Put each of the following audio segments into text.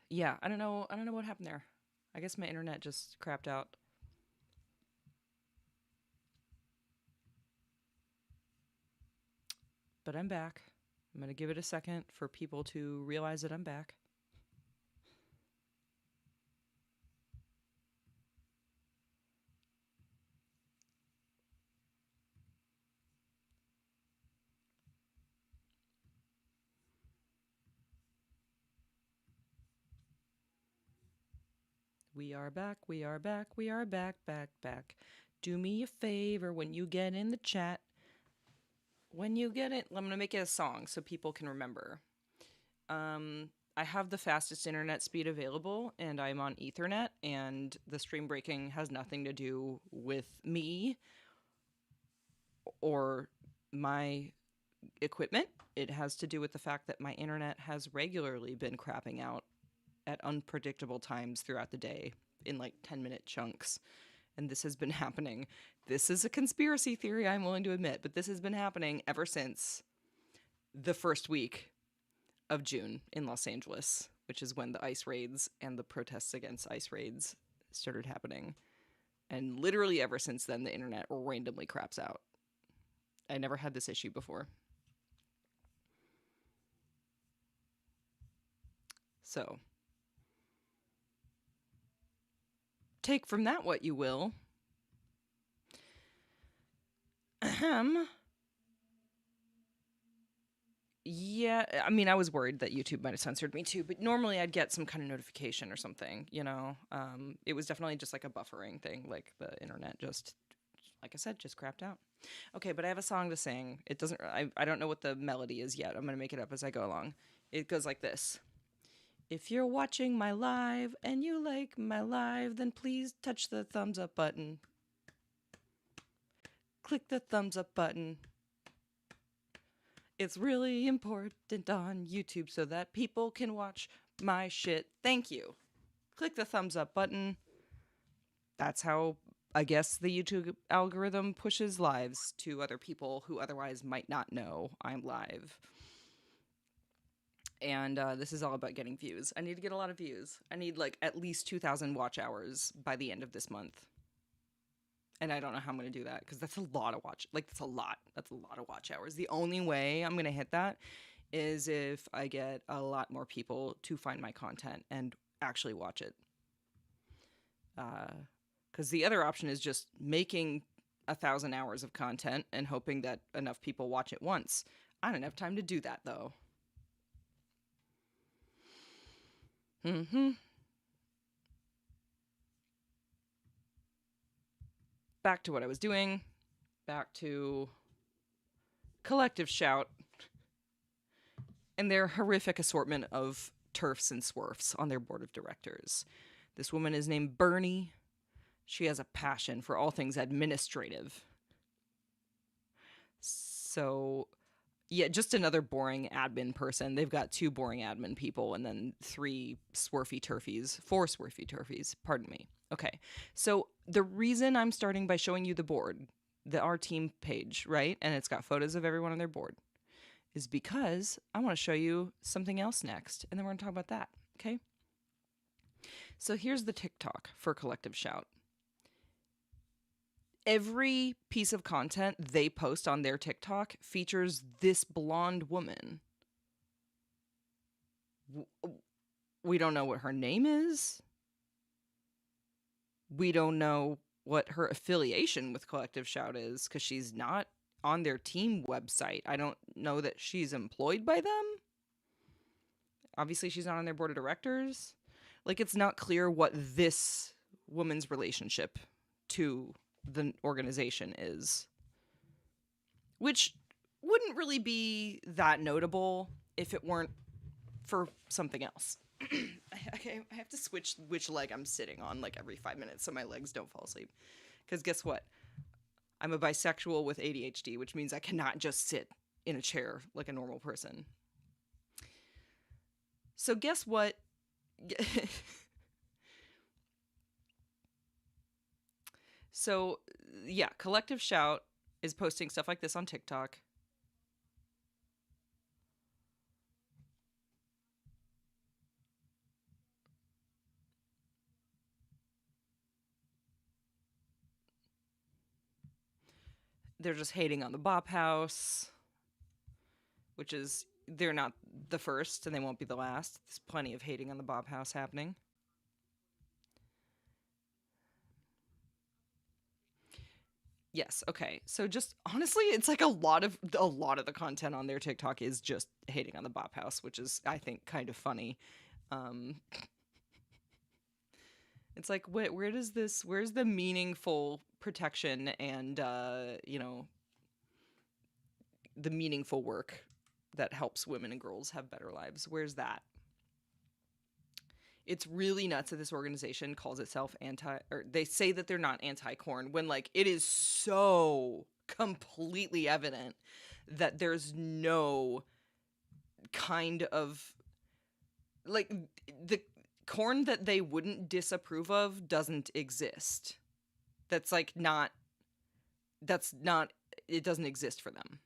Yeah, I don't know. I don't know what happened there. I guess my internet just crapped out. But I'm back. I'm going to give it a second for people to realize that I'm back. We are back. We are back. We are back, back, back. Do me a favor when you get in the chat. When you get it, I'm going to make it a song so people can remember. I have the fastest internet speed available, and I'm on Ethernet, and the stream breaking has nothing to do with me or my equipment. It has to do with the fact that my internet has regularly been crapping out at unpredictable times throughout the day in like 10-minute chunks. And this has been happening. This is a conspiracy theory, I'm willing to admit, but this has been happening ever since the first week of June in Los Angeles, which is when the ice raids and the protests against ice raids started happening. And literally ever since then, the internet randomly craps out. I never had this issue before. So, take from that what you will. Ahem. Yeah, I mean, I was worried that YouTube might have censored me too, but normally I'd get some kind of notification or something, you know? It was definitely just like a buffering thing, like the internet just, like I said, just crapped out. Okay, but I have a song to sing. It doesn't, I don't know what the melody is yet. I'm gonna make it up as I go along. It goes like this. If you're watching my live and you like my live, then please touch the thumbs up button. Click the thumbs up button. It's really important on YouTube so that people can watch my shit. Thank you. Click the thumbs up button. That's how I guess the YouTube algorithm pushes lives to other people who otherwise might not know I'm live. And this is all about getting views. I need to get a lot of views. I need like at least 2,000 watch hours by the end of this month. And I don't know how I'm going to do that because that's a lot of watch. Like, that's a lot. That's a lot of watch hours. The only way I'm going to hit that is if I get a lot more people to find my content and actually watch it. Because the other option is just making 1,000 hours of content and hoping that enough people watch it once. I don't have time to do that, though. Back to what I was doing. Back to Collective Shout and their horrific assortment of turfs and swerfs on their board of directors. This woman is named Bernie. She has a passion for all things administrative. So, yeah, just another boring admin person. They've got 2 boring admin people and then 3 swerfy turfies, 4 swerfy turfies, pardon me. Okay, so the reason I'm starting by showing you the board, our team page, right? And it's got photos of everyone on their board, is because I want to show you something else next, and then we're going to talk about that, okay? So here's the TikTok for Collective Shout. Every piece of content they post on their TikTok features this blonde woman. We don't know what her name is. We don't know what her affiliation with Collective Shout is because she's not on their team website. I don't know that she's employed by them. Obviously, she's not on their board of directors. Like, it's not clear what this woman's relationship to the organization is, which wouldn't really be that notable if it weren't for something else. I have to switch which leg I'm sitting on like every 5 minutes so my legs don't fall asleep. Because guess what? I'm a bisexual with ADHD, which means I cannot just sit in a chair like a normal person. So guess what? So, yeah, Collective Shout is posting stuff like this on TikTok. They're just hating on the Bop House, which is, they're not the first and they won't be the last. There's plenty of hating on the Bop House happening. Yes, okay. So just honestly, it's like a lot of the content on their TikTok is just hating on the Bop House, which is, I think, kind of funny. Um it's like, where's the meaningful protection and the meaningful work that helps women and girls have better lives? Where's that? It's really nuts that this organization calls itself or they say that they're not anti-corn when, like, it is so completely evident that there's no kind of, like, the corn that they wouldn't disapprove of doesn't exist. That's like not it doesn't exist for them.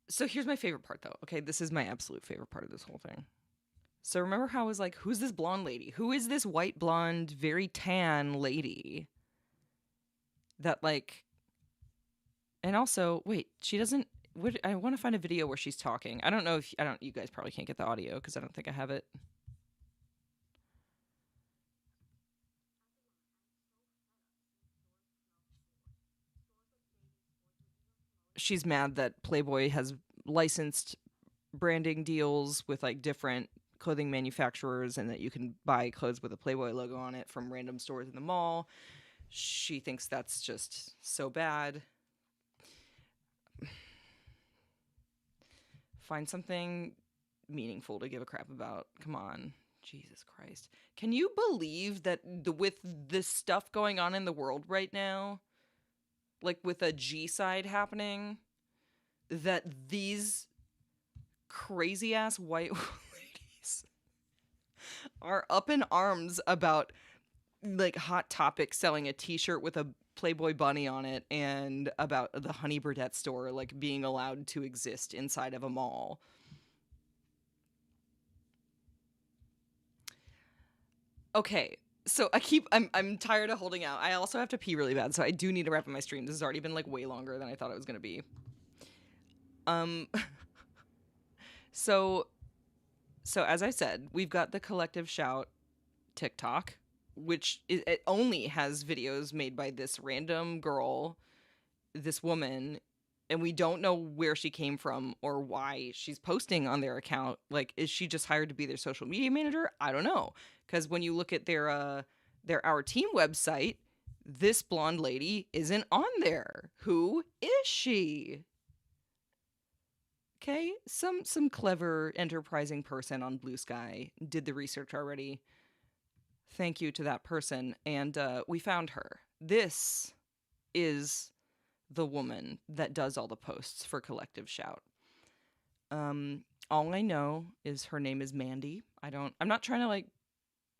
So here's my favorite part, though. Okay, this is my absolute favorite part of this whole thing. So remember how I was like, who's this blonde lady? Who is this white blonde, very tan lady? That, like, and also, wait, she doesn't, I want to find a video where she's talking. I don't know if, you guys probably can't get the audio because I don't think I have it. She's mad that Playboy has licensed branding deals with, like, different clothing manufacturers and that you can buy clothes with a Playboy logo on it from random stores in the mall. She thinks that's just so bad. Find something meaningful to give a crap about. Come on. Jesus Christ. Can you believe that with this stuff going on in the world right now, like with a G side happening, that these crazy ass white ladies are up in arms about, like, Hot Topic selling a t-shirt with a Playboy bunny on it and about the Honey Burdette store, like, being allowed to exist inside of a mall. Okay, so I'm tired of holding out. I also have to pee really bad, so I do need to wrap up my stream. This has already been, like, way longer than I thought it was gonna be. Um so as I said, we've got the Collective Shout TikTok, which it only has videos made by this random girl, this woman, and we don't know where she came from or why she's posting on their account. Like, is she just hired to be their social media manager? I don't know. Because when you look at their Our Team website, this blonde lady isn't on there. Who is she? Okay, some clever, enterprising person on Blue Sky did the research already. Thank you to that person, and we found her. This is the woman that does all the posts for Collective Shout. All I know is her name is Mandy. I'm not trying to, like,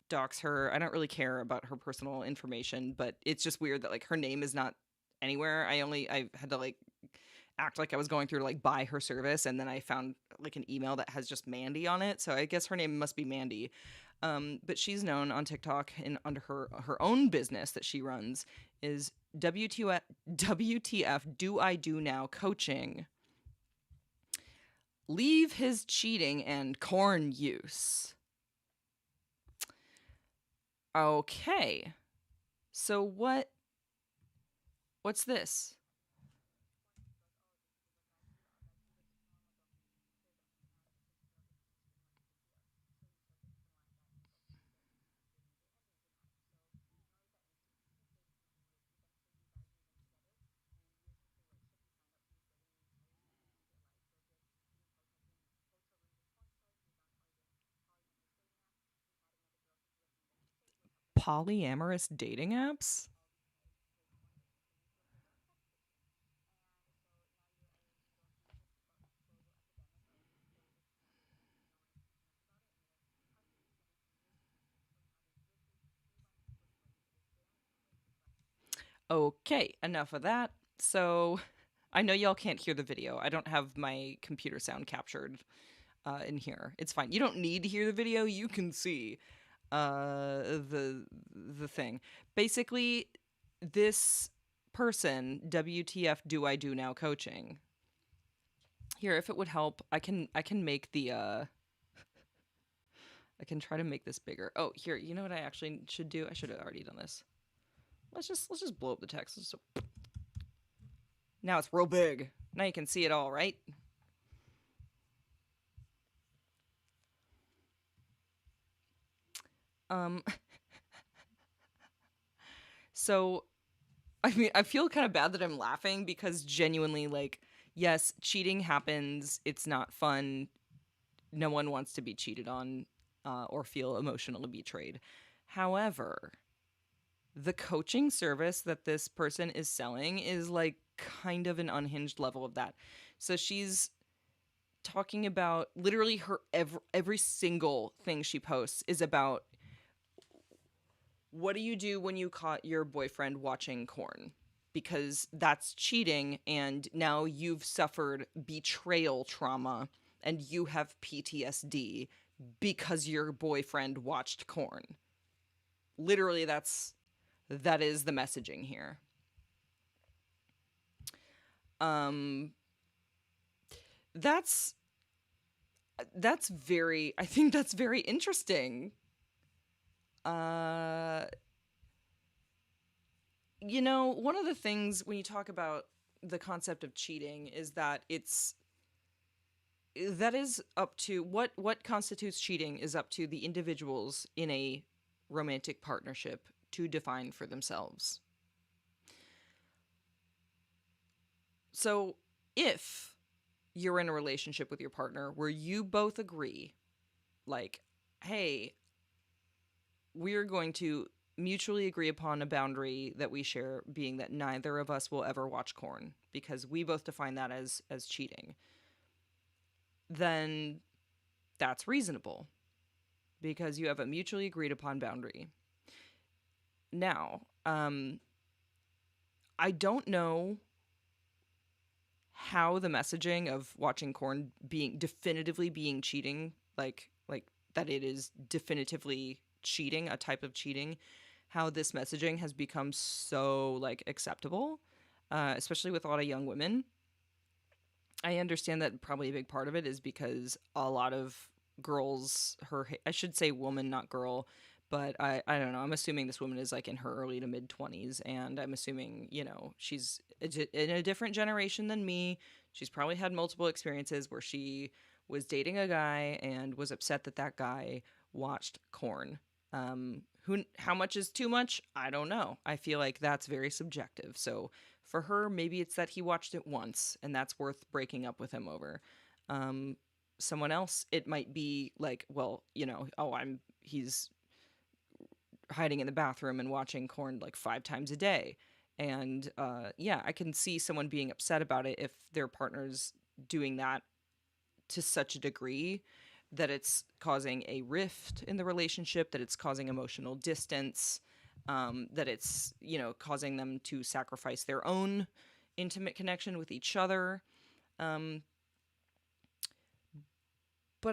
dox her. I don't really care about her personal information, but it's just weird that, like, her name is not anywhere. I had to, like, act like I was going through to, like, buy her service, and then I found, like, an email that has just Mandy on it, so I guess her name must be Mandy. But she's known on TikTok and under her own business that she runs is WTF Do I Do Now Coaching. Leave his cheating and corn use. Okay. So what's this? Polyamorous dating apps? Okay, enough of that. So, I know y'all can't hear the video. I don't have my computer sound captured in here. It's fine. You don't need to hear the video. You can see. the thing. Basically, this person, WTF do I do now coaching. Here, if it would help, I can make the I can try to make this bigger. Oh, here, you know what I actually should do? I should have already done this. Let's just blow up the text. Now it's real big. Now you can see it all, right? Um so I mean, I feel kind of bad that I'm laughing because genuinely, like, yes, cheating happens. It's not fun. No one wants to be cheated on or feel emotionally betrayed. However, the coaching service that this person is selling is like kind of an unhinged level of that. So she's talking about literally her every single thing she posts is about what do you do when you caught your boyfriend watching porn? Because that's cheating, and now you've suffered betrayal trauma and you have PTSD because your boyfriend watched porn. Literally, that is the messaging here. That's very, I think that's very interesting. You know, one of the things when you talk about the concept of cheating is that that is up to what constitutes cheating is up to the individuals in a romantic partnership to define for themselves. So, if you're in a relationship with your partner where you both agree, like, hey, we're going to mutually agree upon a boundary that we share, being that neither of us will ever watch porn because we both define that as cheating, then that's reasonable because you have a mutually agreed upon boundary. Now, I don't know how the messaging of watching porn being definitively being cheating, like that it is definitively cheating, a type of cheating, how this messaging has become so like acceptable, especially with a lot of young women. I understand that probably a big part of it is because a lot of girls, I should say woman, not girl, but I don't know. I'm assuming this woman is like in her early to mid 20s, and I'm assuming, you know, she's in a different generation than me. She's probably had multiple experiences where she was dating a guy and was upset that that guy watched corn. How much is too much? I don't know. I feel like that's very subjective. So for her, maybe it's that he watched it once and that's worth breaking up with him over. Someone else, it might be like, well, you know, he's hiding in the bathroom and watching corn like 5 times a day. And yeah, I can see someone being upset about it if their partner's doing that to such a degree that it's causing a rift in the relationship, that it's causing emotional distance, that it's, you know, causing them to sacrifice their own intimate connection with each other. But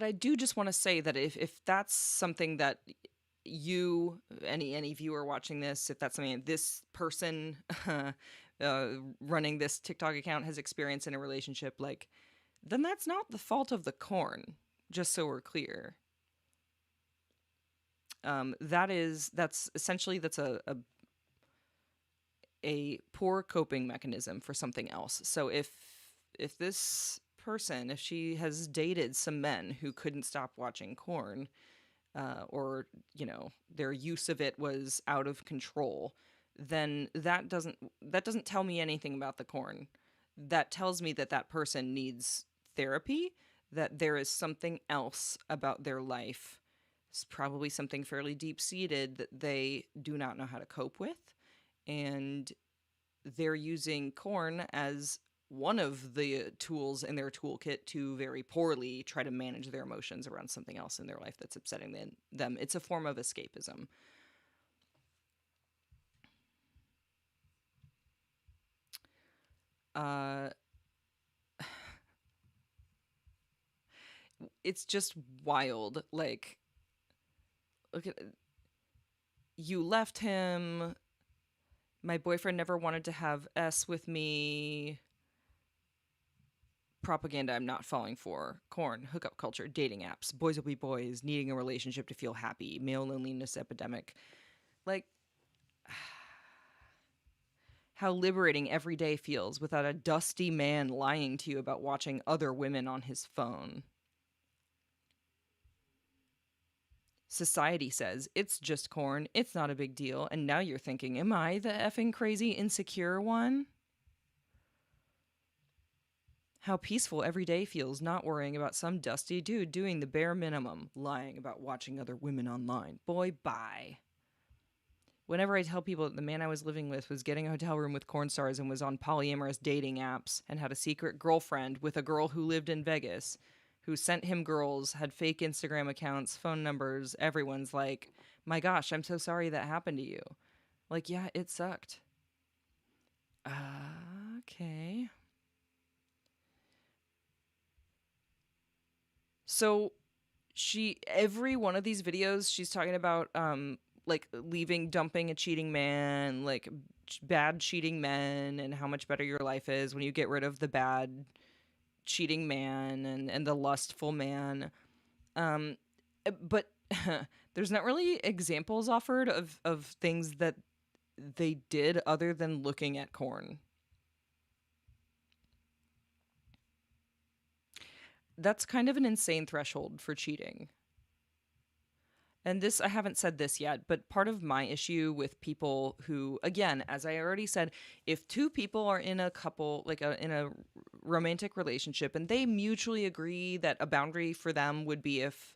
I do just want to say that if that's something that you, any viewer watching this, if that's something that this person running this TikTok account has experienced in a relationship, like, then that's not the fault of the corn, just so we're clear. That's essentially a poor coping mechanism for something else. So if this person, if she has dated some men who couldn't stop watching corn, or, you know, their use of it was out of control, then that doesn't tell me anything about the corn. That tells me that that person needs therapy, that there is something else about their life. It's probably something fairly deep-seated that they do not know how to cope with, and they're using corn as one of the tools in their toolkit to very poorly try to manage their emotions around something else in their life that's upsetting them. It's a form of escapism. It's just wild. Like, look at you left him. My boyfriend never wanted to have S with me. Propaganda I'm not falling for. Corn, hookup culture, dating apps, boys will be boys, needing a relationship to feel happy, male loneliness epidemic. Like, how liberating every day feels without a dusty man lying to you about watching other women on his phone. Society says, it's just corn, it's not a big deal, and now you're thinking, am I the effing crazy, insecure one? How peaceful every day feels not worrying about some dusty dude doing the bare minimum, lying about watching other women online. Boy, bye. Whenever I tell people that the man I was living with was getting a hotel room with corn stars and was on polyamorous dating apps and had a secret girlfriend with a girl who lived in Vegas, who sent him girls, had fake Instagram accounts, phone numbers, everyone's like, my gosh, I'm so sorry that happened to you. Like, yeah, it sucked. Okay. So every one of these videos, she's talking about, like dumping a cheating man, like bad cheating men, and how much better your life is when you get rid of the bad cheating man and the lustful man. But there's not really examples offered of things that they did other than looking at corn. That's kind of an insane threshold for cheating. And this, I haven't said this yet, but part of my issue with people who, again, as I already said, if two people are in a couple, like in a romantic relationship, and they mutually agree that a boundary for them would be if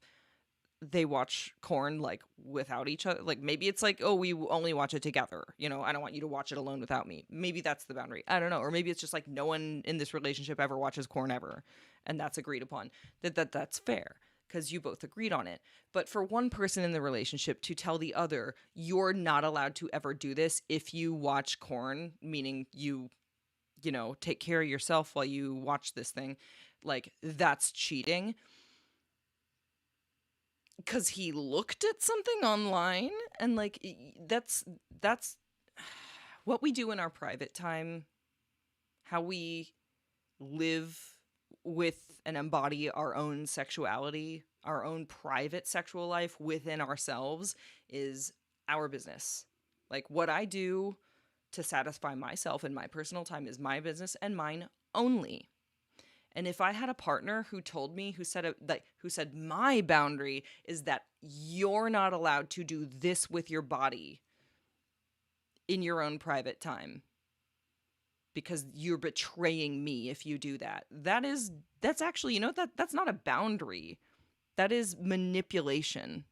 they watch corn, like, without each other. Like, maybe it's like, oh, we only watch it together. You know, I don't want you to watch it alone without me. Maybe that's the boundary. I don't know. Or maybe it's just like no one in this relationship ever watches corn ever. And that's agreed upon. That's fair, because you both agreed on it. But for one person in the relationship to tell the other, you're not allowed to ever do this if you watch corn, meaning you know, take care of yourself while you watch this thing, like, that's cheating. Because he looked at something online, and like, that's what we do in our private time, how we live with and embody our own sexuality, our own private sexual life within ourselves, is our business. Like, what I do to satisfy myself in my personal time is my business and mine only. And if I had a partner who told me, who said my boundary is that you're not allowed to do this with your body in your own private time, because you're betraying me if you do that. That's actually, you know, that's not a boundary. That is manipulation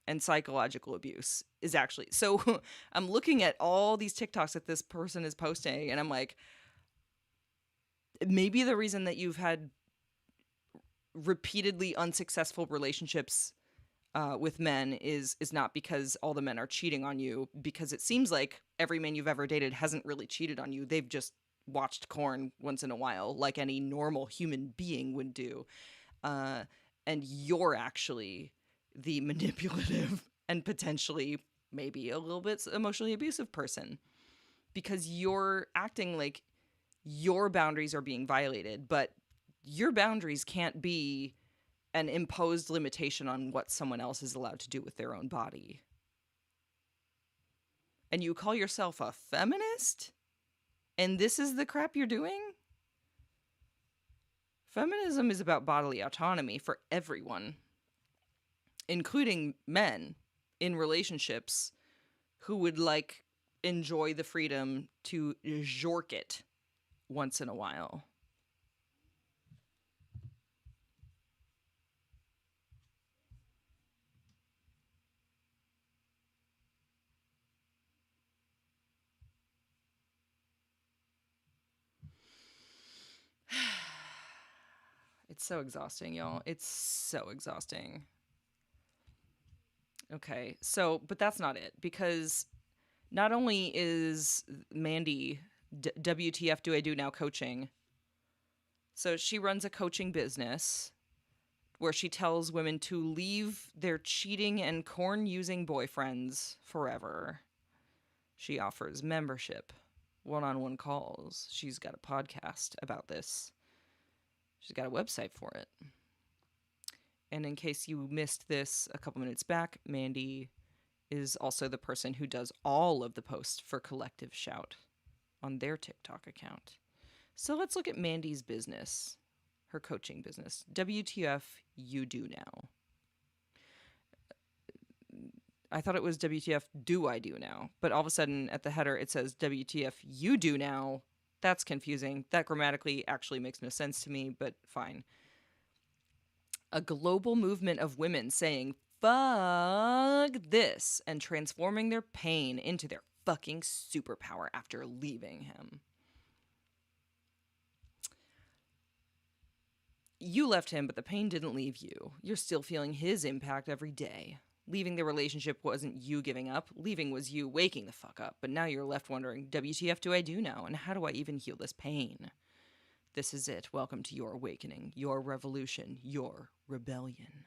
and psychological abuse is actually. So I'm looking at all these TikToks that this person is posting, and I'm like, maybe the reason that you've had repeatedly unsuccessful relationships with men is not because all the men are cheating on you, because it seems like every man you've ever dated hasn't really cheated on you. They've just watched corn once in a while, like any normal human being would do. And you're actually the manipulative and potentially maybe a little bit emotionally abusive person, because you're acting like your boundaries are being violated, but your boundaries can't be an imposed limitation on what someone else is allowed to do with their own body. And you call yourself a feminist? And this is the crap you're doing? Feminism is about bodily autonomy for everyone, including men in relationships who would like enjoy the freedom to jork it once in a while. It's so exhausting, y'all. It's so exhausting. Okay, so, but that's not it, because not only is Mandy WTF do I do now coaching, so she runs a coaching business where she tells women to leave their cheating and corn-using boyfriends forever. She offers membership, one-on-one calls. She's got a podcast about this. She's got a website for it. And in case you missed this a couple minutes back, Mandy is also the person who does all of the posts for Collective Shout on their TikTok account. So let's look at Mandy's business, her coaching business. WTF You Do Now. I thought it was WTF Do I Do Now, but all of a sudden at the header it says WTF You Do Now. That's confusing. That grammatically actually makes no sense to me, but fine. A global movement of women saying, fuck this, and transforming their pain into their fucking superpower after leaving him. You left him, but the pain didn't leave you. You're still feeling his impact every day. Leaving the relationship wasn't you giving up. Leaving was you waking the fuck up. But now you're left wondering, WTF do I do now? And how do I even heal this pain? This is it. Welcome to your awakening, your revolution, your rebellion.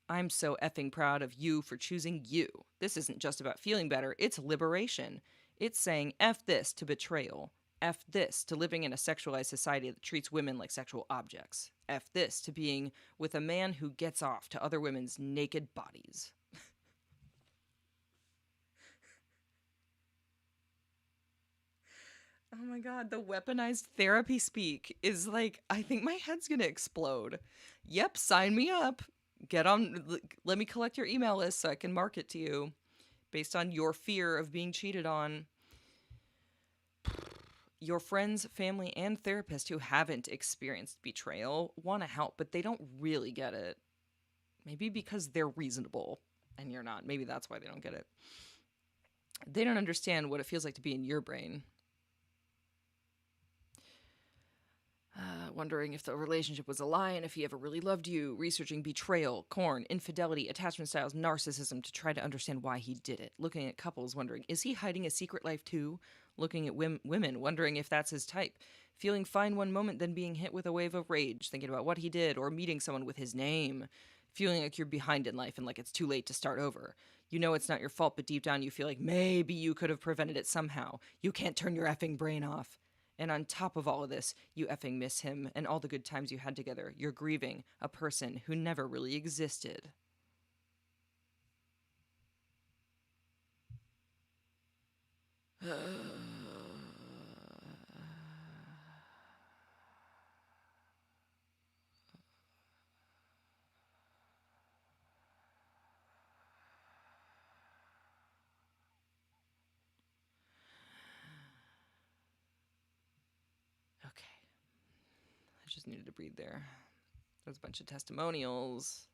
I'm so effing proud of you for choosing you. This isn't just about feeling better. It's liberation. It's saying F this to betrayal. F this to living in a sexualized society that treats women like sexual objects. F this to being with a man who gets off to other women's naked bodies. Oh my god, the weaponized therapy speak is like, I think my head's gonna explode. Yep, sign me up. Get on, let me collect your email list so I can market to you based on your fear of being cheated on. Your friends, family, and therapist who haven't experienced betrayal want to help, but they don't really get it. Maybe because they're reasonable and you're not. Maybe that's why they don't get it. They don't understand what it feels like to be in your brain. Wondering if the relationship was a lie and if he ever really loved you. Researching betrayal, corn, infidelity, attachment styles, narcissism to try to understand why he did it. Looking at couples, wondering, is he hiding a secret life too? Looking at women, wondering if that's his type. Feeling fine one moment, then being hit with a wave of rage, thinking about what he did, or meeting someone with his name. Feeling like you're behind in life and like it's too late to start over. You know it's not your fault, but deep down you feel like maybe you could have prevented it somehow. You can't turn your effing brain off. And on top of all of this, you effing miss him and all the good times you had together. You're grieving a person who never really existed. I just needed to breathe there. There's a bunch of testimonials.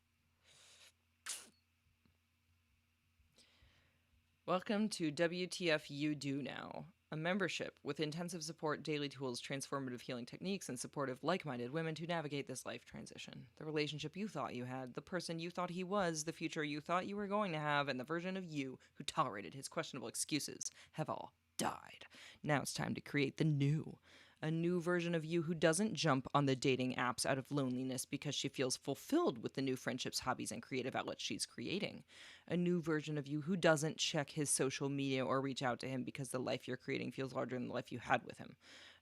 Welcome to WTF You Do Now, a membership with intensive support, daily tools, transformative healing techniques, and supportive, like-minded women to navigate this life transition. The relationship you thought you had, the person you thought he was, the future you thought you were going to have, and the version of you who tolerated his questionable excuses have all died. Now it's time to create the new. A new version of you who doesn't jump on the dating apps out of loneliness because she feels fulfilled with the new friendships, hobbies, and creative outlets she's creating. A new version of you who doesn't check his social media or reach out to him because the life you're creating feels larger than the life you had with him.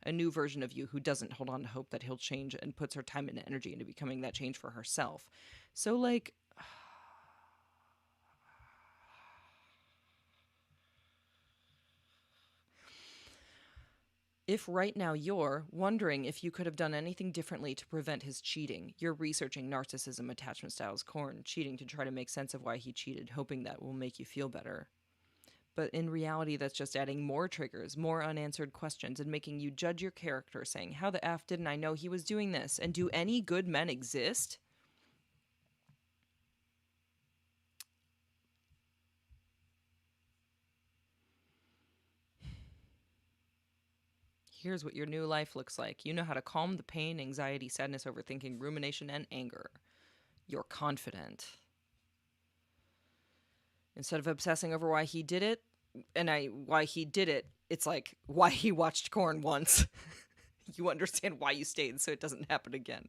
A new version of you who doesn't hold on to hope that he'll change and puts her time and energy into becoming that change for herself. So, like, if right now you're wondering if you could have done anything differently to prevent his cheating, you're researching narcissism, attachment styles, corn, cheating to try to make sense of why he cheated, hoping that will make you feel better. But in reality, that's just adding more triggers, more unanswered questions, and making you judge your character, saying, how the F didn't I know he was doing this? And do any good men exist? Here's what your new life looks like. You know how to calm the pain, anxiety, sadness, overthinking, rumination, and anger. You're confident. Instead of obsessing over why he did it, it's like why he watched corn once. You understand why you stayed so it doesn't happen again.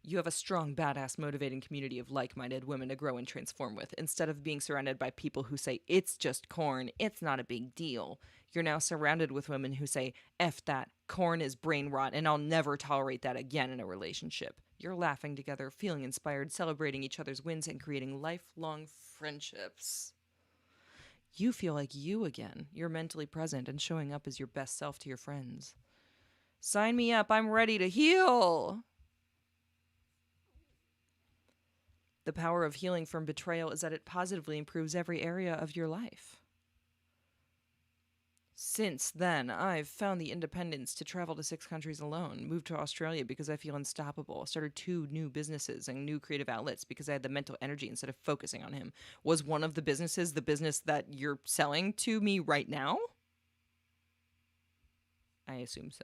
You have a strong, badass, motivating community of like-minded women to grow and transform with. Instead of being surrounded by people who say, it's just corn, it's not a big deal. You're now surrounded with women who say, F that, corn is brain rot, and I'll never tolerate that again in a relationship. You're laughing together, feeling inspired, celebrating each other's wins, and creating lifelong friendships. You feel like you again. You're mentally present and showing up as your best self to your friends. Sign me up, I'm ready to heal! The power of healing from betrayal is that it positively improves every area of your life. Since then, I've found the independence to travel to 6 countries alone, moved to Australia because I feel unstoppable, started 2 new businesses and new creative outlets because I had the mental energy instead of focusing on him. Was one of the businesses the business that you're selling to me right now? I assume so.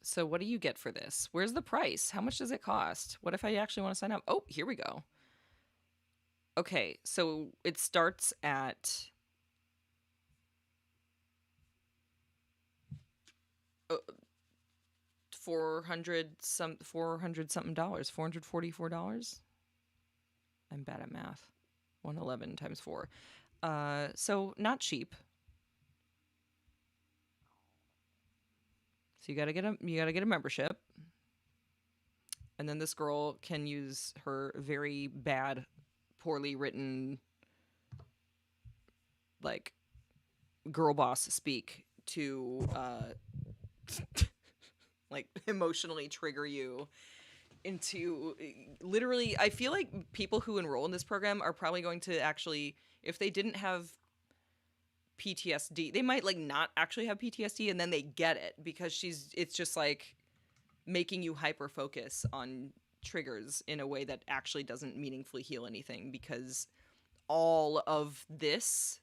So what do you get for this? Where's the price? How much does it cost? What if I actually want to sign up? Oh, here we go. Okay, so it starts at $400 something dollars, $444. I'm bad at math. 111 times 4. So not cheap. So you gotta get a membership, and then this girl can use her very bad, poorly written, like, girl boss speak to like emotionally trigger you into literally. I feel like people who enroll in this program are probably going to actually, if they didn't have PTSD, they might like not actually have PTSD, and then they get it because it's just like making you hyper focus on triggers in a way that actually doesn't meaningfully heal anything, because all of this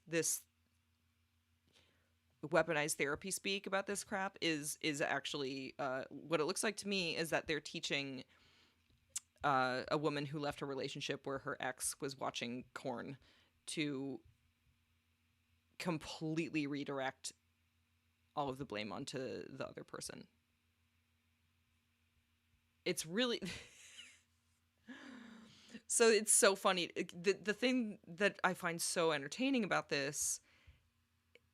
weaponized therapy speak about this crap is actually what it looks like to me is that they're teaching a woman who left a relationship where her ex was watching corn to completely redirect all of the blame onto the other person. It's really so it's so funny. The thing that I find so entertaining about this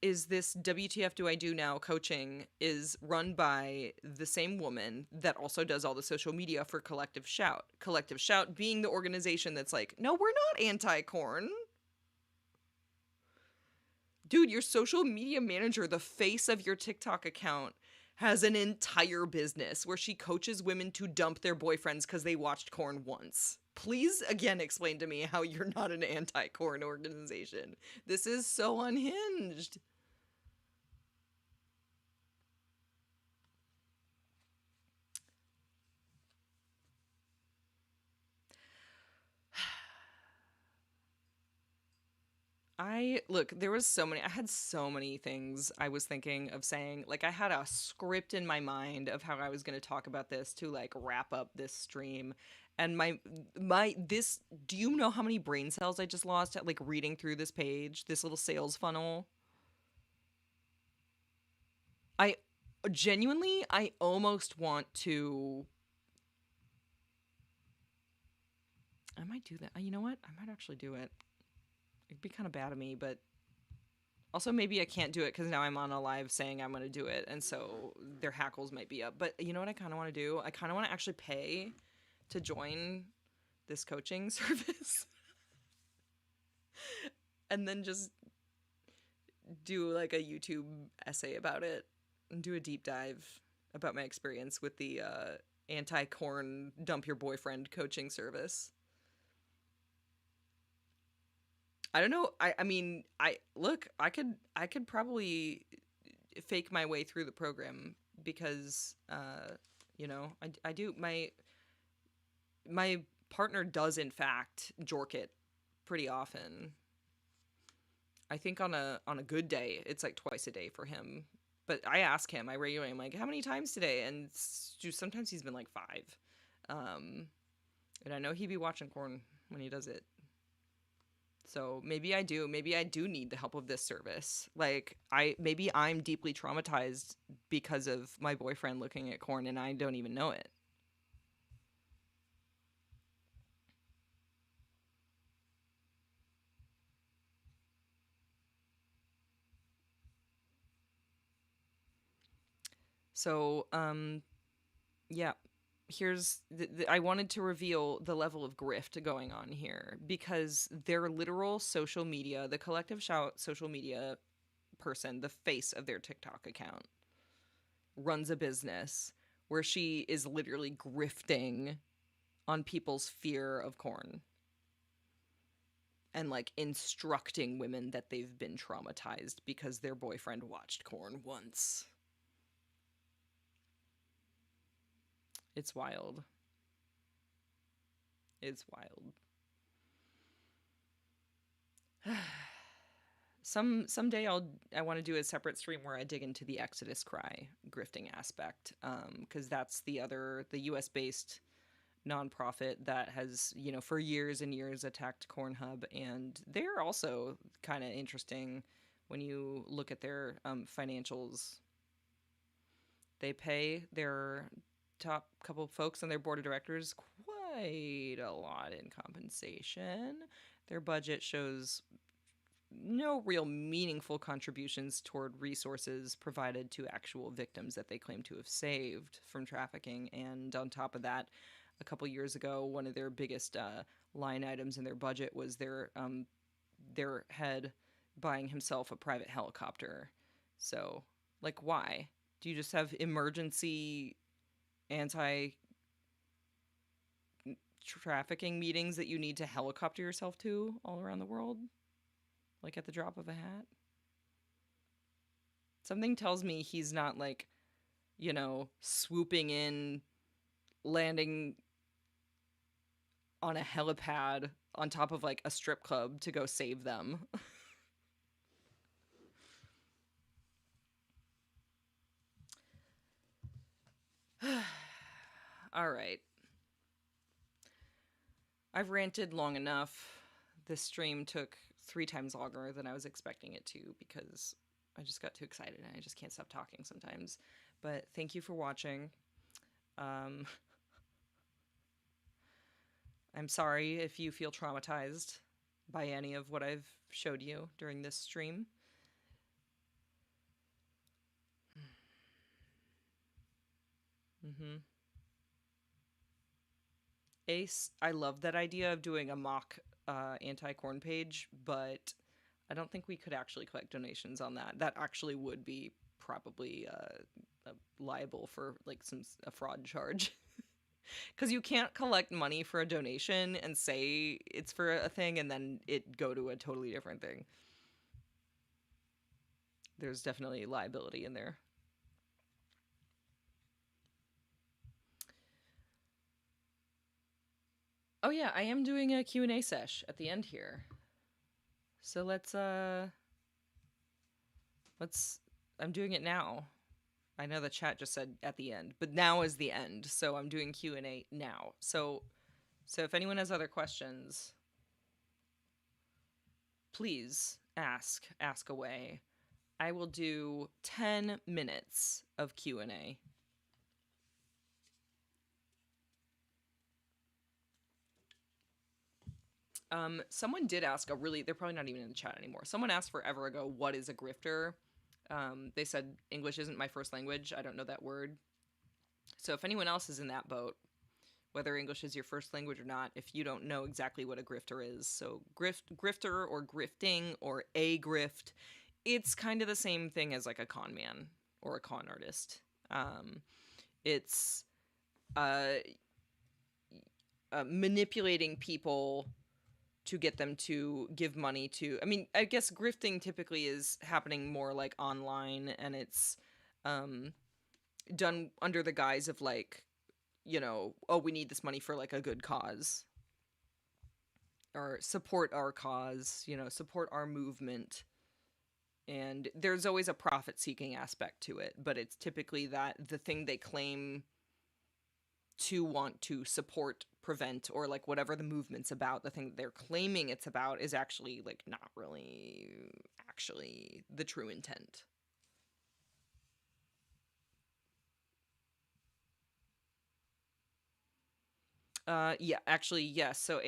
is this WTF Do I Do Now coaching is run by the same woman that also does all the social media for Collective Shout. Collective Shout being the organization that's like, no, we're not anti-corn. Dude, your social media manager, the face of your TikTok account, has an entire business where she coaches women to dump their boyfriends because they watched corn once. Please, again, explain to me how you're not an anti-corn organization. This is so unhinged. I had so many things I was thinking of saying. Like, I had a script in my mind of how I was going to talk about this to like wrap up this stream. And do you know how many brain cells I just lost at like reading through this page, this little sales funnel? I genuinely, I almost want to. I might do that. You know what? I might actually do it. It'd be kind of bad of me, but also maybe I can't do it because now I'm on a live saying I'm going to do it, and so their hackles might be up. But you know what I kind of want to do? I kind of want to actually pay to join this coaching service and then just do like a YouTube essay about it and do a deep dive about my experience with the anti-corn dump your boyfriend coaching service. I don't know. I mean, I could probably fake my way through the program because, I do. My partner does, in fact, jork it pretty often. I think on a good day, it's like twice a day for him. But I ask him, I'm like, how many times today? And sometimes he's been like 5. And I know he'd be watching corn when he does it. So maybe I do. Maybe I do need the help of this service. Like maybe I'm deeply traumatized because of my boyfriend looking at corn and I don't even know it. So, yeah, here's I wanted to reveal the level of grift going on here because their literal social media, the collective shout social media person, the face of their TikTok account, runs a business where she is literally grifting on people's fear of corn and like instructing women that they've been traumatized because their boyfriend watched corn once. It's wild. It's wild. Someday I want to do a separate stream where I dig into the Exodus Cry grifting aspect, because that's the U.S. based nonprofit that has, for years and years attacked Cornhub, and they're also kind of interesting when you look at their financials. They pay their top couple folks on their board of directors quite a lot in compensation. Their budget shows no real meaningful contributions toward resources provided to actual victims that they claim to have saved from trafficking. And on top of that, a couple years ago, one of their biggest line items in their budget was their head buying himself a private helicopter. So, like, why? Do you just have emergency anti trafficking meetings that you need to helicopter yourself to all around the world? Like at the drop of a hat? Something tells me he's not like, swooping in, landing on a helipad on top of like a strip club to go save them. All right. I've ranted long enough. This stream took 3 times longer than I was expecting it to because I just got too excited and I just can't stop talking sometimes. But thank you for watching. I'm sorry if you feel traumatized by any of what I've showed you during this stream. Ace, I love that idea of doing a mock anti-corn page, but I don't think we could actually collect donations on that. That actually would be probably liable for like a fraud charge. Because you can't collect money for a donation and say it's for a thing and then it go to a totally different thing. There's definitely liability in there. Oh yeah, I am doing a Q&A sesh at the end here. So let's I'm doing it now. I know the chat just said at the end, but now is the end. So I'm doing Q&A now. So if anyone has other questions, please ask away. I will do 10 minutes of Q&A. Someone did ask they're probably not even in the chat anymore. Someone asked forever ago, what is a grifter? They said, English isn't my first language. I don't know that word. So if anyone else is in that boat, whether English is your first language or not, if you don't know exactly what a grifter is. So grifter or grifting or a grift, it's kind of the same thing as like a con man or a con artist. It's manipulating people to get them to give money to, I mean, I guess grifting typically is happening more like online, and it's done under the guise of like, oh, we need this money for like a good cause, or support our cause, support our movement. And there's always a profit seeking aspect to it, but it's typically that the thing they claim to want to support, prevent, or like whatever the movement's about, the thing that they're claiming it's about is actually like not really actually the true intent. Yeah, actually, yes. So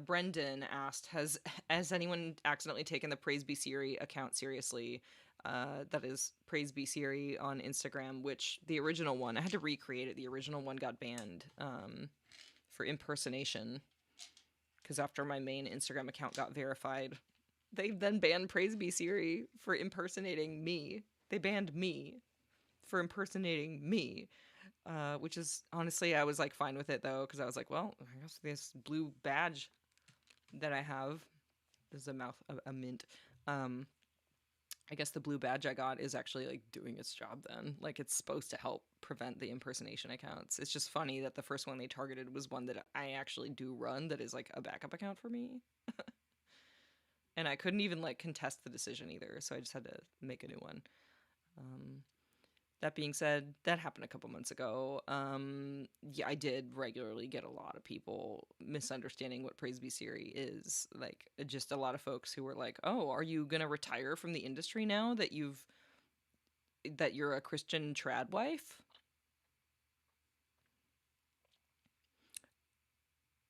Brendan asked, has anyone accidentally taken the Praise Be Siri account seriously? That is Praise Be Siri on Instagram, which the original one, I had to recreate it. The original one got banned for impersonation because after my main Instagram account got verified, they then banned Praise Be Siri for impersonating me. They banned me for impersonating me. Which is honestly, I was like fine with it though, because I was like, well, I guess this blue badge that I have, this is a mint. I guess the blue badge I got is actually like doing its job then. Like it's supposed to help prevent the impersonation accounts. It's just funny that the first one they targeted was one that I actually do run that is like a backup account for me. And I couldn't even like contest the decision either, so I just had to make a new one. That being said, that happened a couple months ago. Yeah, I did regularly get a lot of people misunderstanding what Praise Be Siri is. Like, just a lot of folks who were like, "Oh, are you gonna retire from the industry now that you're a Christian trad wife?"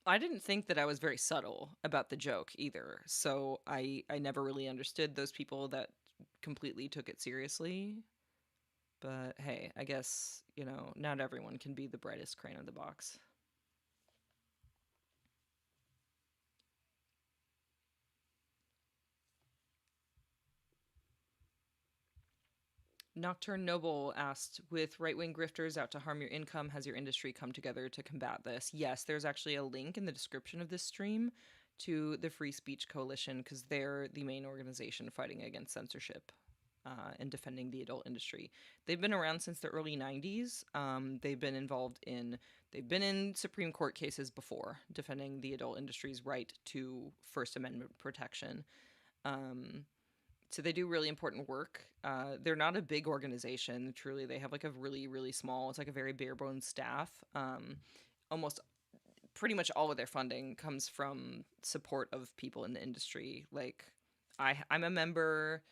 I didn't think that I was very subtle about the joke either, so I never really understood those people that completely took it seriously. But hey, I guess, not everyone can be the brightest crane in the box. Nocturne Noble asked, with right wing grifters out to harm your income, has your industry come together to combat this? Yes, there's actually a link in the description of this stream to the Free Speech Coalition because they're the main organization fighting against censorship and defending the adult industry. They've been around since the early 90s. They've been in Supreme Court cases before defending the adult industry's right to First Amendment protection. So they do really important work. They're not a big organization. Truly, they have like a really, really small, it's like a very bare bones staff. Almost pretty much all of their funding comes from support of people in the industry. Like, I'm a member,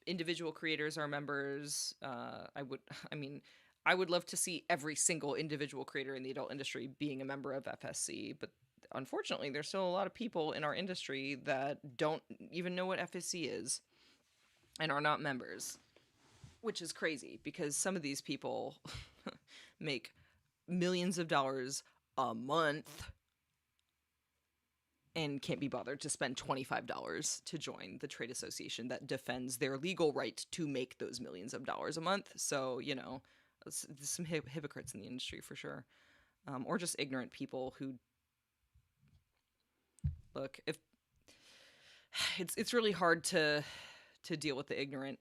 individual creators are members. I would love to see every single individual creator in the adult industry being a member of FSC, but unfortunately, there's still a lot of people in our industry that don't even know what FSC is and are not members, which is crazy because some of these people make millions of dollars a month and can't be bothered to spend $25 to join the trade association that defends their legal right to make those millions of dollars a month. So, there's some hypocrites in the industry for sure. Or just ignorant people who look, if it's really hard to deal with the ignorant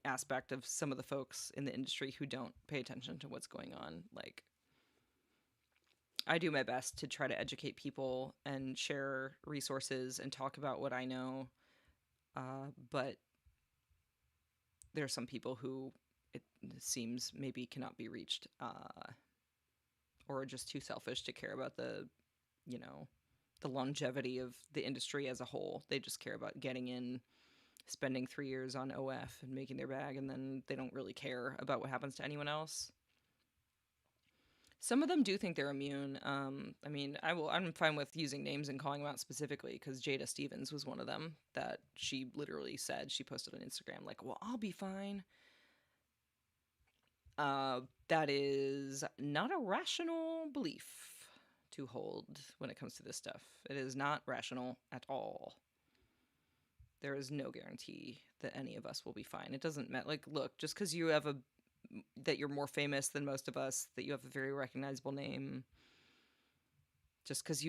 aspect of some of the folks in the industry who don't pay attention to what's going on. Like, I do my best to try to educate people and share resources and talk about what I know. But there are some people who it seems maybe cannot be reached or are just too selfish to care about the longevity of the industry as a whole. They just care about getting in, spending 3 years on OF and making their bag, and then they don't really care about what happens to anyone else. Some of them do think they're immune. I'm fine with using names and calling them out specifically because Jada Stevens was one of them that she literally said, she posted on Instagram, like, well, I'll be fine. That is not a rational belief to hold when it comes to this stuff. It is not rational at all. There is no guarantee that any of us will be fine. It doesn't matter. Like, look, just because you have that you're more famous than most of us, that you have a very recognizable name, just because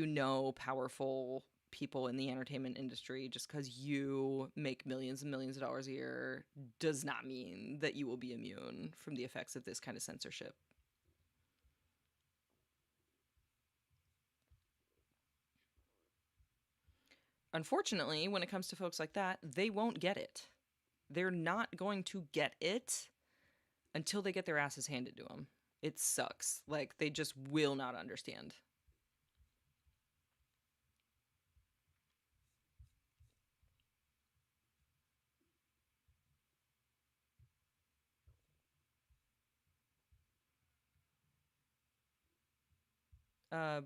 powerful people in the entertainment industry, just because you make millions and millions of dollars a year, does not mean that you will be immune from the effects of this kind of censorship. Unfortunately, when it comes to folks like that, they won't get it. They're not going to get it until they get their asses handed to them. It sucks. Like, they just will not understand.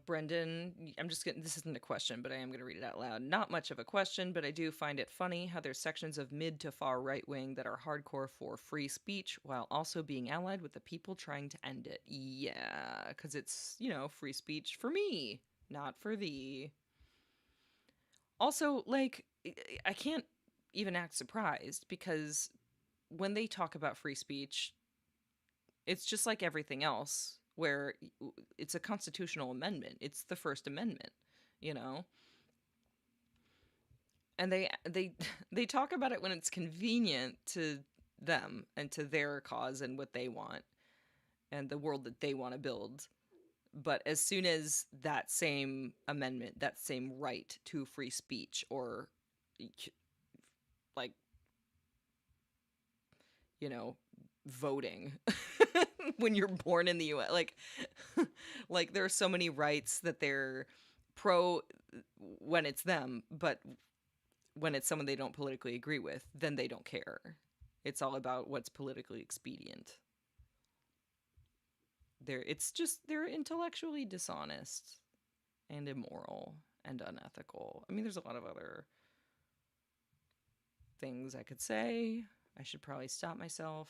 Brendan, I'm just gonna, this isn't a question, but I am gonna read it out loud. Not much of a question, but I do find it funny how there's sections of mid to far right wing that are hardcore for free speech while also being allied with the people trying to end it. Yeah, because it's, free speech for me, not for thee. Also, like, I can't even act surprised because when they talk about free speech, it's just like everything else where it's a constitutional amendment. It's the First Amendment, you know? And they they talk about it when it's convenient to them and to their cause and what they want and the world that they want to build. But as soon as that same amendment, that same right to free speech or like, you know, voting when you're born in the US, like there are so many rights that they're pro when it's them, but when it's someone they don't politically agree with, then they don't care. It's all about what's politically expedient. They're intellectually dishonest and immoral and unethical. I mean, there's a lot of other things I could say. I should probably stop myself.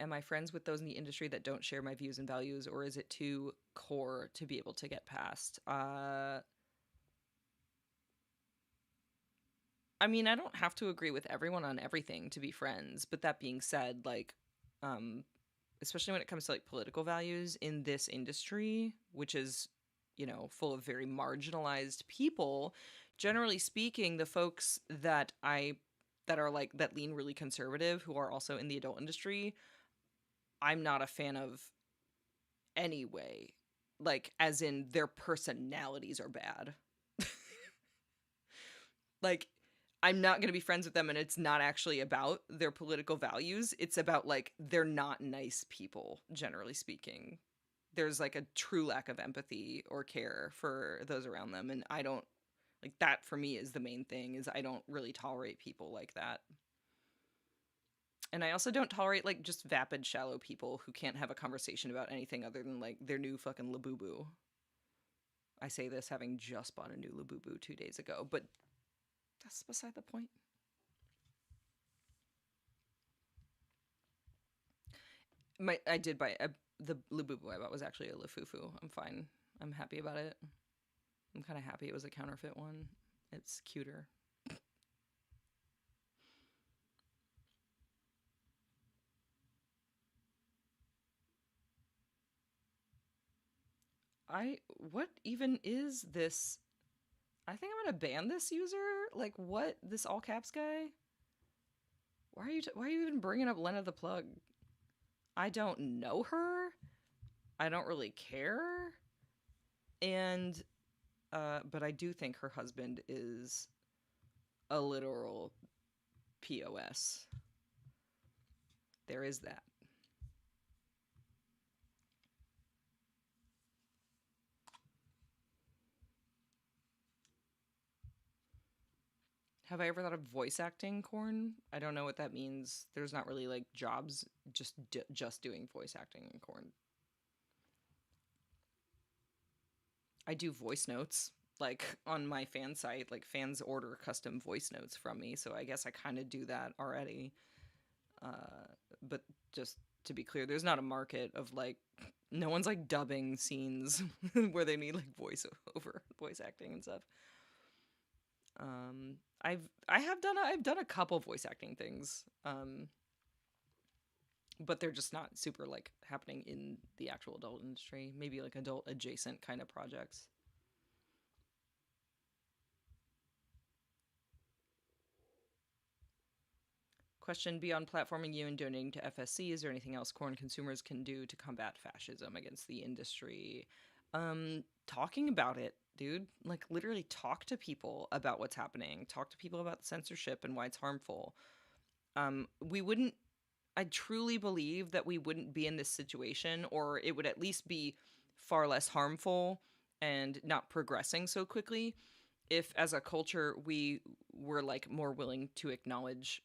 Am I friends with those in the industry that don't share my views and values, or is it too core to be able to get past? I mean, I don't have to agree with everyone on everything to be friends, but that being said, like, um, especially when it comes to like political values in this industry, which is, full of very marginalized people, generally speaking, the folks that are like that lean really conservative who are also in the adult industry, I'm not a fan of anyway. Like, as in their personalities are bad. Like, I'm not going to be friends with them, and it's not actually about their political values. It's about, like, they're not nice people, generally speaking. There's, like, a true lack of empathy or care for those around them, and I don't, like, that for me is the main thing, is I don't really tolerate people like that. And I also don't tolerate, like, just vapid, shallow people who can't have a conversation about anything other than, like, their new fucking Labubu. I say this having just bought a new Labubu 2 days ago, but that's beside the point. I did buy the Labubu I bought was actually a Lafufu. I'm fine. I'm happy about it. I'm kind of happy it was a counterfeit one. It's cuter. What even is this? I think I'm gonna ban this user. Like, what? This all caps guy? Why are you even bringing up Lena the Plug? I don't know her. I don't really care. And but I do think her husband is a literal POS. There is that. Have I ever thought of voice acting, Corn? I don't know what that means. There's not really like jobs just doing voice acting in Corn. I do voice notes like on my fan site. Like, fans order custom voice notes from me, so I guess I kind of do that already. But just to be clear, there's not a market of like no one's like dubbing scenes where they need like voice acting and stuff. I've done a couple voice acting things, but they're just not super like happening in the actual adult industry. Maybe like adult adjacent kind of projects. Question: beyond platforming you and donating to FSC, is there anything else corn consumers can do to combat fascism against the industry? Talking about it, dude. Like, literally talk to people about what's happening. Talk to people about censorship and why it's harmful. we wouldn't, I truly believe that we wouldn't be in this situation, or it would at least be far less harmful and not progressing so quickly if, as a culture, we were like more willing to acknowledge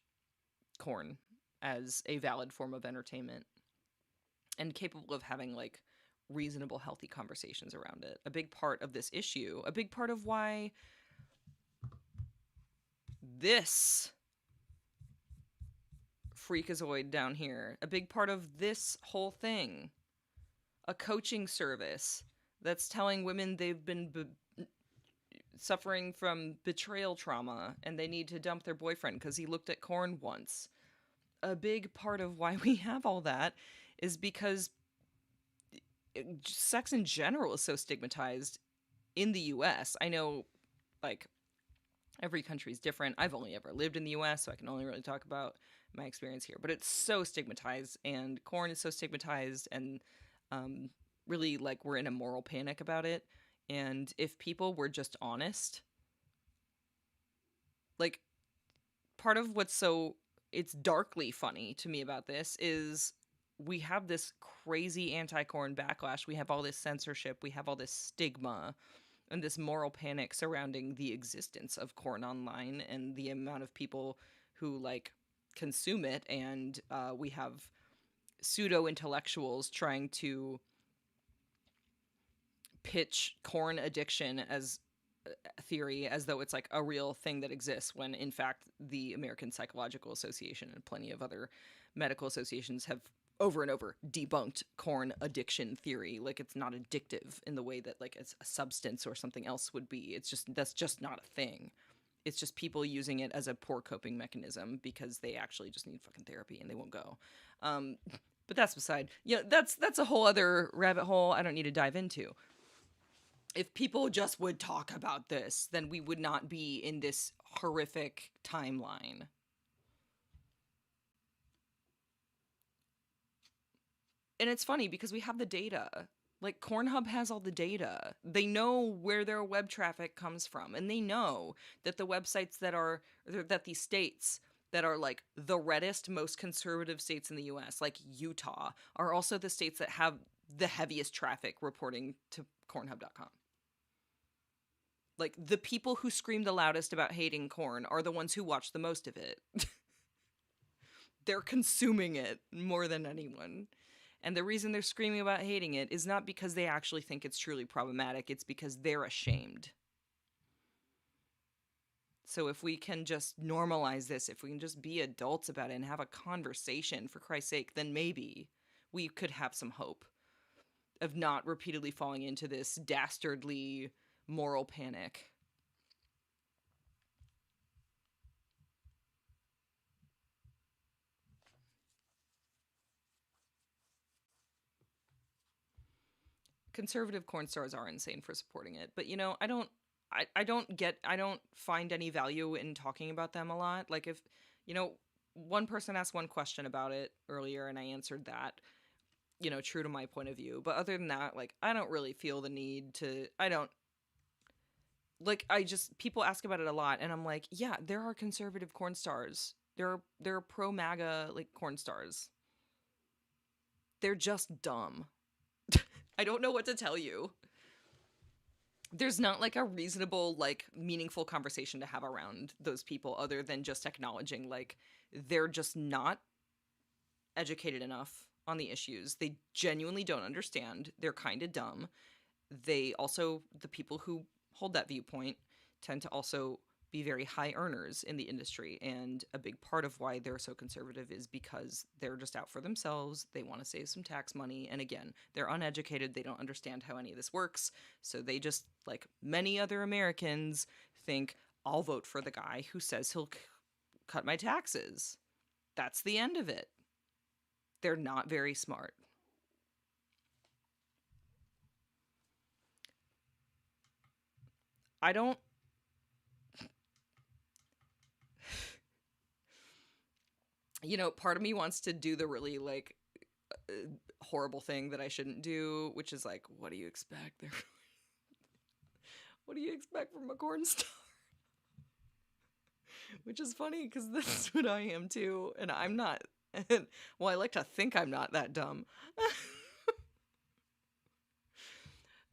corn as a valid form of entertainment and capable of having like reasonable, healthy conversations around it. A big part of this issue, a big part of why this freakazoid down here, a big part of this whole thing, a coaching service that's telling women they've been suffering from betrayal trauma and they need to dump their boyfriend because he looked at corn once. A big part of why we have all that is because sex in general is so stigmatized in the US. I know, like, every country is different. I've only ever lived in the US, so I can only really talk about my experience here. But it's so stigmatized, and corn is so stigmatized, and really, like, we're in a moral panic about it. And if people were just honest, like, part of what's so, it's darkly funny to me about this is we have this crazy anti-corn backlash. We have all this censorship. We have all this stigma and this moral panic surrounding the existence of corn online and the amount of people who like consume it. And we have pseudo intellectuals trying to pitch corn addiction as a theory as though it's like a real thing that exists, when in fact the American Psychological Association and plenty of other medical associations have over and over debunked corn addiction theory. Like, it's not addictive in the way that like it's a substance or something else would be. It's just, that's just not a thing. It's just people using it as a poor coping mechanism because they actually just need fucking therapy and they won't go. But that's beside, that's a whole other rabbit hole I don't need to dive into. If people just would talk about this, then we would not be in this horrific timeline. And it's funny because we have the data. Like, Pornhub has all the data. They know where their web traffic comes from, and they know that the websites that these states that are like the reddest, most conservative states in the US, like Utah, are also the states that have the heaviest traffic reporting to Pornhub.com. Like, the people who scream the loudest about hating corn are the ones who watch the most of it. They're consuming it more than anyone. And the reason they're screaming about hating it is not because they actually think it's truly problematic. It's because they're ashamed. So if we can just normalize this, if we can just be adults about it and have a conversation, for Christ's sake, then maybe we could have some hope of not repeatedly falling into this dastardly moral panic. Conservative corn stars are insane for supporting it, but I don't find any value in talking about them a lot. Like, if one person asked one question about it earlier and I answered that, true to my point of view. But other than that, like, I don't really feel the need to, people ask about it a lot, and I'm like, yeah, there are conservative corn stars. There are pro MAGA like corn stars. They're just dumb. I don't know what to tell you. There's not like a reasonable, like, meaningful conversation to have around those people other than just acknowledging like they're just not educated enough on the issues. They genuinely don't understand. They're kind of dumb. The people who hold that viewpoint tend to also be very high earners in the industry, and a big part of why they're so conservative is because they're just out for themselves. They want to save some tax money, and again, they're uneducated. They don't understand how any of this works, so they just, like many other Americans, think, I'll vote for the guy who says he'll cut my taxes. That's the end of it. They're not very smart. I don't part of me wants to do the really like horrible thing that I shouldn't do, which is like, what do you expect? What do you expect from a corn star? Which is funny because that's what I am too, and I'm not. Well, I like to think I'm not that dumb.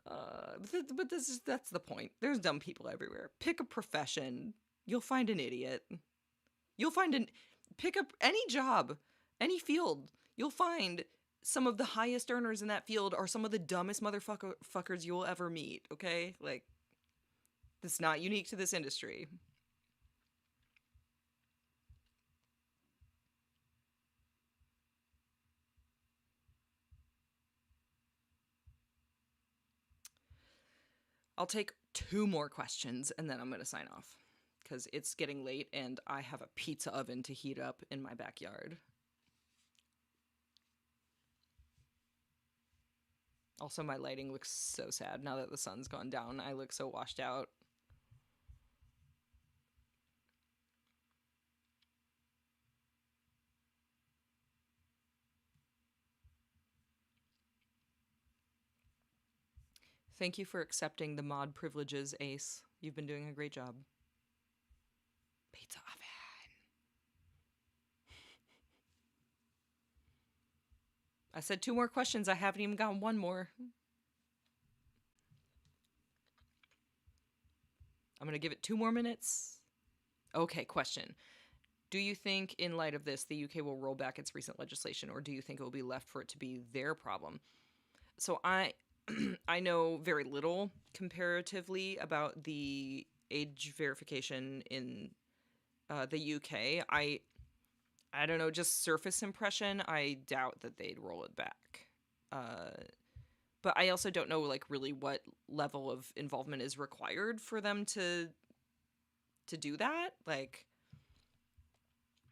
But that's the point. There's dumb people everywhere. Pick a profession. You'll find an idiot. You'll find pick up any job, any field. You'll find some of the highest earners in that field are some of the dumbest motherfuckers you'll ever meet. Okay, like it's not unique to this industry. I'll take 2 more questions and then I'm going to sign off because it's getting late and I have a pizza oven to heat up in my backyard. Also, my lighting looks so sad now that the sun's gone down. I look so washed out. Thank you for accepting the mod privileges, Ace. You've been doing a great job. Pizza oven. I said 2 more questions. I haven't even gotten 1 more. I'm going to give it 2 more minutes. Okay, question. Do you think, in light of this, the UK will roll back its recent legislation, or do you think it will be left for it to be their problem? So I know very little comparatively about the age verification in the UK. I don't know, just surface impression, I doubt that they'd roll it back. But I also don't know, like, really what level of involvement is required for them to do that. Like,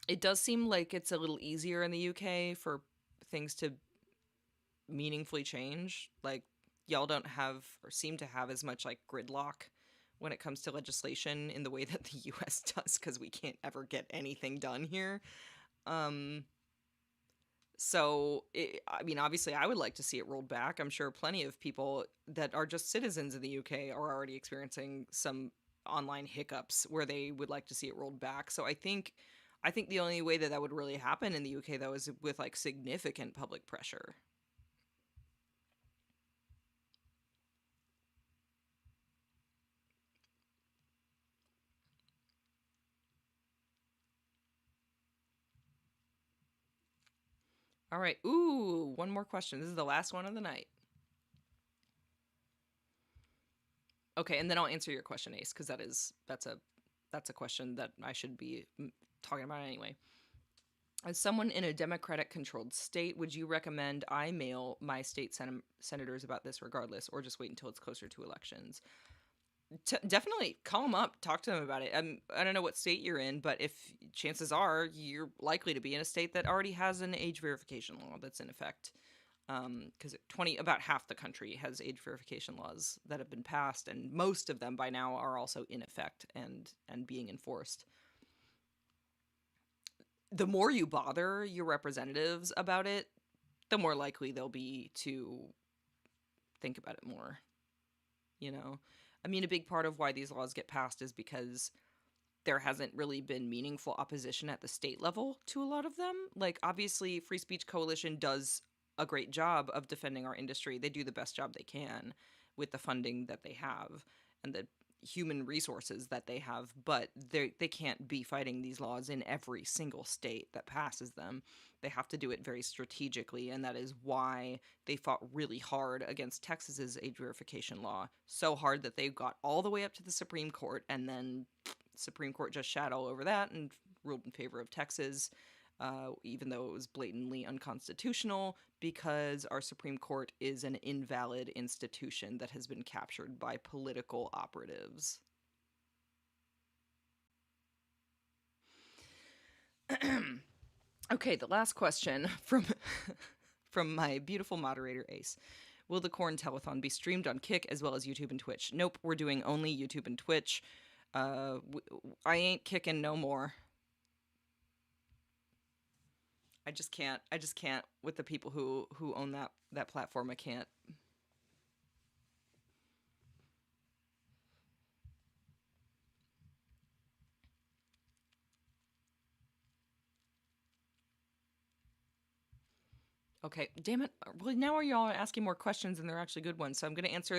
it does seem like it's a little easier in the UK for things to meaningfully change. Like, y'all don't have or seem to have as much, like, gridlock when it comes to legislation in the way that the US does, because we can't ever get anything done here. So, I mean, obviously, I would like to see it rolled back. I'm sure plenty of people that are just citizens in the UK are already experiencing some online hiccups where they would like to see it rolled back. So I think the only way that would really happen in the UK, though, is with, like, significant public pressure. All right. Ooh, 1 more question. This is the last one of the night. Okay, and then I'll answer your question, Ace, because that's a question that I should be talking about anyway. As someone in a Democratic-controlled state, would you recommend I mail my state senators about this regardless, or just wait until it's closer to elections? Definitely call them up, talk to them about it. I don't know what state you're in, but if chances are you're likely to be in a state that already has an age verification law that's in effect, because about half the country has age verification laws that have been passed, and most of them by now are also in effect and being enforced. The more you bother your representatives about it, the more likely they'll be to think about it more. You know? I mean, a big part of why these laws get passed is because there hasn't really been meaningful opposition at the state level to a lot of them. Like, obviously, Free Speech Coalition does a great job of defending our industry. They do the best job they can with the funding that they have and the human resources that they have, but they can't be fighting these laws in every single state that passes them. They have to do it very strategically, and that is why they fought really hard against Texas's age verification law. So hard that they got all the way up to the Supreme Court, and then Supreme Court just shat all over that and ruled in favor of Texas, even though it was blatantly unconstitutional, because our Supreme Court is an invalid institution that has been captured by political operatives. Okay, the last question from my beautiful moderator, Ace. Will the Corn Telethon be streamed on Kick as well as YouTube and Twitch? Nope, we're doing only YouTube and Twitch. I ain't kicking no more. I just can't with the people who own that platform. I can't. Okay, damn it. Well, now are y'all asking more questions and they're actually good ones. So I'm just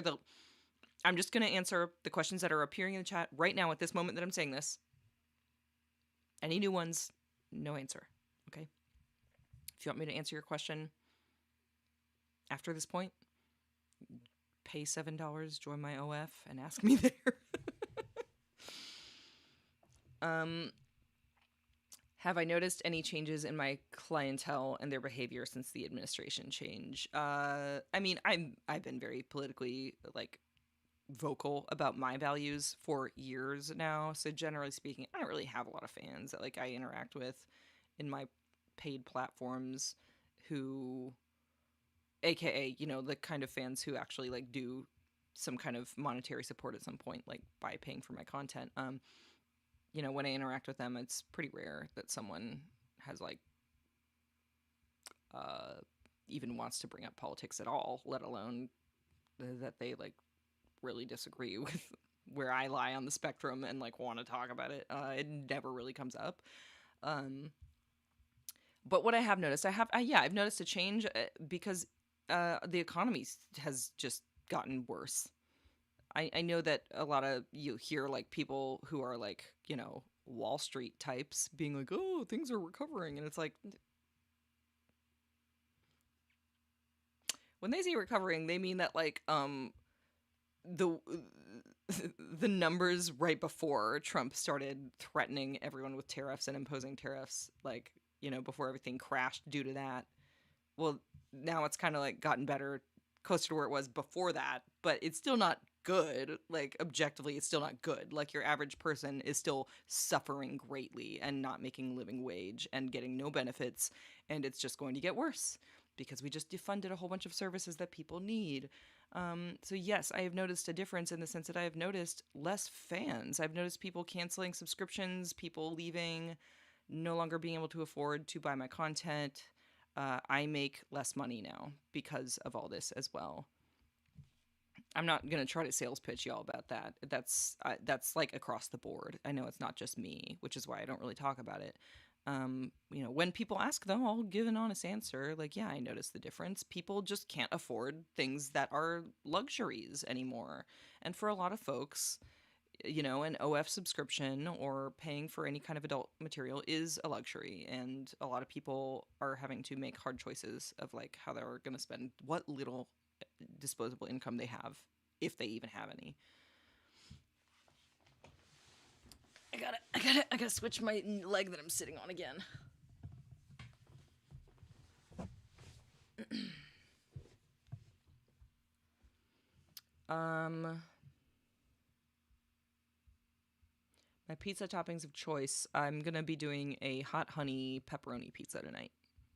going to answer the questions that are appearing in the chat right now at this moment that I'm saying this. Any new ones, no answer. Okay? If you want me to answer your question after this point, pay $7, join my OF, and ask me there. Have I noticed any changes in my clientele and their behavior since the administration change? I mean, I've been very politically vocal about my values for years now. So generally speaking, I don't really have a lot of fans that I interact with in my paid platforms who, aka, the kind of fans who actually do some kind of monetary support at some point, by paying for my content. When I interact with them, it's pretty rare that someone has even wants to bring up politics at all, let alone that they really disagree with where I lie on the spectrum and want to talk about it. It never really comes up. But what I have noticed, I've noticed a change because the economy has just gotten worse. I know that a lot of you hear people who are Wall Street types being like, oh, things are recovering. And it's like, when they say recovering, they mean that the the numbers right before Trump started threatening everyone with tariffs and imposing tariffs, before everything crashed due to that. Well, now it's kind of gotten better, closer to where it was before that, but it's still not good. Objectively, it's still not good. Your average person is still suffering greatly and not making a living wage and getting no benefits, and it's just going to get worse because we just defunded a whole bunch of services that people need. So yes, I have noticed a difference in the sense that I have noticed less fans. I've noticed people canceling subscriptions, people leaving, no longer being able to afford to buy my content. I make less money now because of all this as well. I'm not going to try to sales pitch y'all about that. That's across the board. I know it's not just me, which is why I don't really talk about it. When people ask though, I'll give an honest answer. Yeah, I noticed the difference. People just can't afford things that are luxuries anymore. And for a lot of folks, an OF subscription or paying for any kind of adult material is a luxury. And a lot of people are having to make hard choices of how they're going to spend what little disposable income they have, if they even have any. I gotta switch my leg that I'm sitting on again. My pizza toppings of choice, I'm gonna be doing a hot honey pepperoni pizza tonight.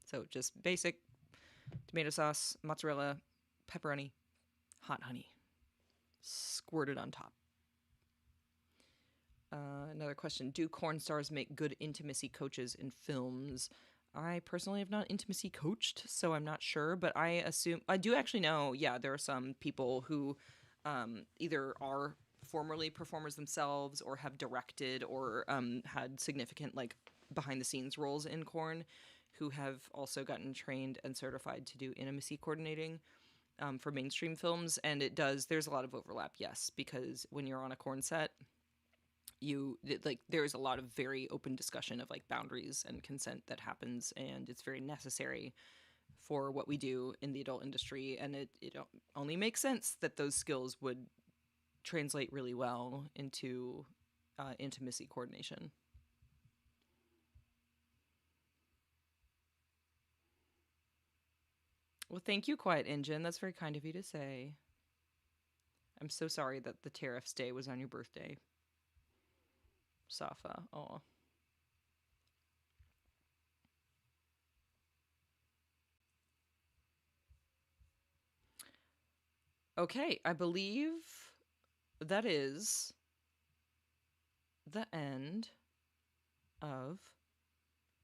So just basic tomato sauce, mozzarella, pepperoni, hot honey, squirted on top. Another question. Do corn stars make good intimacy coaches in films? I personally have not intimacy coached, so I'm not sure, but I do actually know, yeah, there are some people who either are formerly performers themselves or have directed or had significant behind the scenes roles in corn who have also gotten trained and certified to do intimacy coordinating for mainstream films. And there's a lot of overlap, yes, because when you're on a corn set, there's a lot of very open discussion of boundaries and consent that happens, and it's very necessary for what we do in the adult industry, and it only makes sense that those skills would translate really well into intimacy coordination. Well, thank you, Quiet Engine. That's very kind of you to say. I'm so sorry that the tariffs day was on your birthday. Safa. Oh. Okay, I believe that is the end of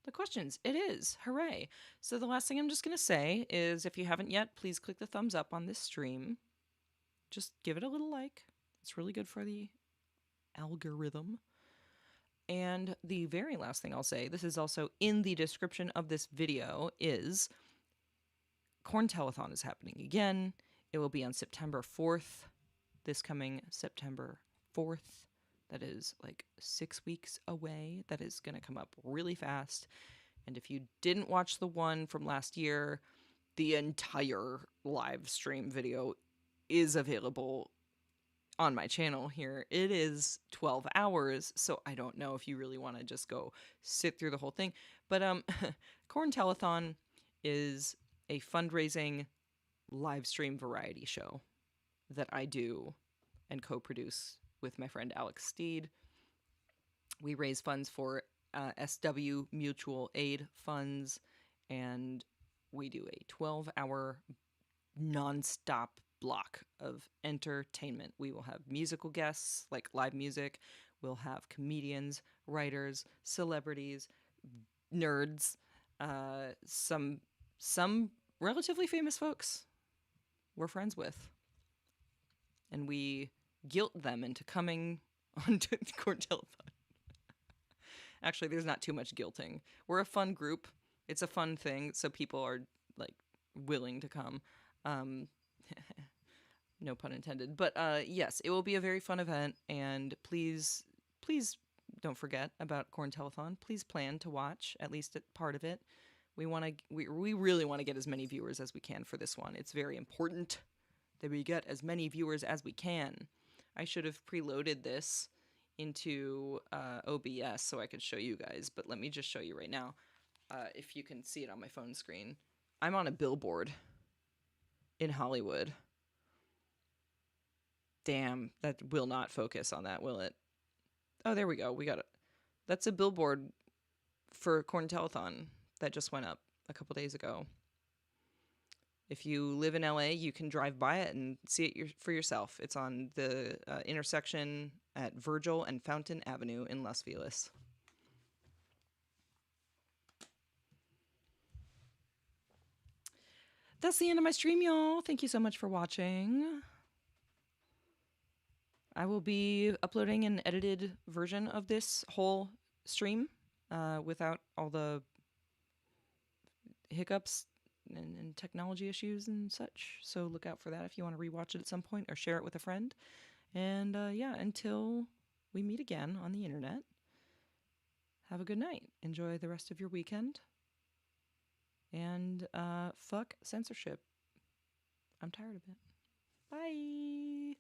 the questions. It is. Hooray. So the last thing I'm just going to say is if you haven't yet, please click the thumbs up on this stream. Just give it a little like. It's really good for the algorithm. And the very last thing I'll say, this is also in the description of this video, is Corn Telethon is happening again. It will be on September 4th, this coming September 4th. That is like 6 weeks away. That is going to come up really fast. And if you didn't watch the one from last year, the entire live stream video is available on my channel here. It is 12 hours, so I don't know if you really want to just go sit through the whole thing. But Corn Telethon is a fundraising live stream variety show that I do and co-produce with my friend Alex Steed. We raise funds for SW Mutual Aid Funds, and we do a 12-hour non-stop block of entertainment. We will have musical guests, like live music. We'll have comedians, writers, celebrities, nerds, some relatively famous folks we're friends with. And we guilt them into coming onto Corn Telethon. Actually, there's not too much guilting. We're a fun group. It's a fun thing, so people are like willing to come. No pun intended. But yes, it will be a very fun event, and please don't forget about Corn Telethon. Please plan to watch at least part of it. We really want to get as many viewers as we can for this one. It's very important that we get as many viewers as we can. I should have preloaded this into OBS so I could show you guys, but let me just show you right now. If you can see it on my phone screen. I'm on a billboard in Hollywood. Damn, that will not focus on that, will it? Oh, there we go. We got it. That's a billboard for Corn Telethon that just went up a couple days ago. If you live in LA, you can drive by it and see it for yourself. It's on the intersection at Virgil and Fountain Avenue in Los Feliz. That's the end of my stream, y'all. Thank you so much for watching. I will be uploading an edited version of this whole stream without all the hiccups and technology issues and such. So look out for that if you want to rewatch it at some point or share it with a friend. And yeah, until we meet again on the internet, have a good night. Enjoy the rest of your weekend. And fuck censorship. I'm tired of it. Bye.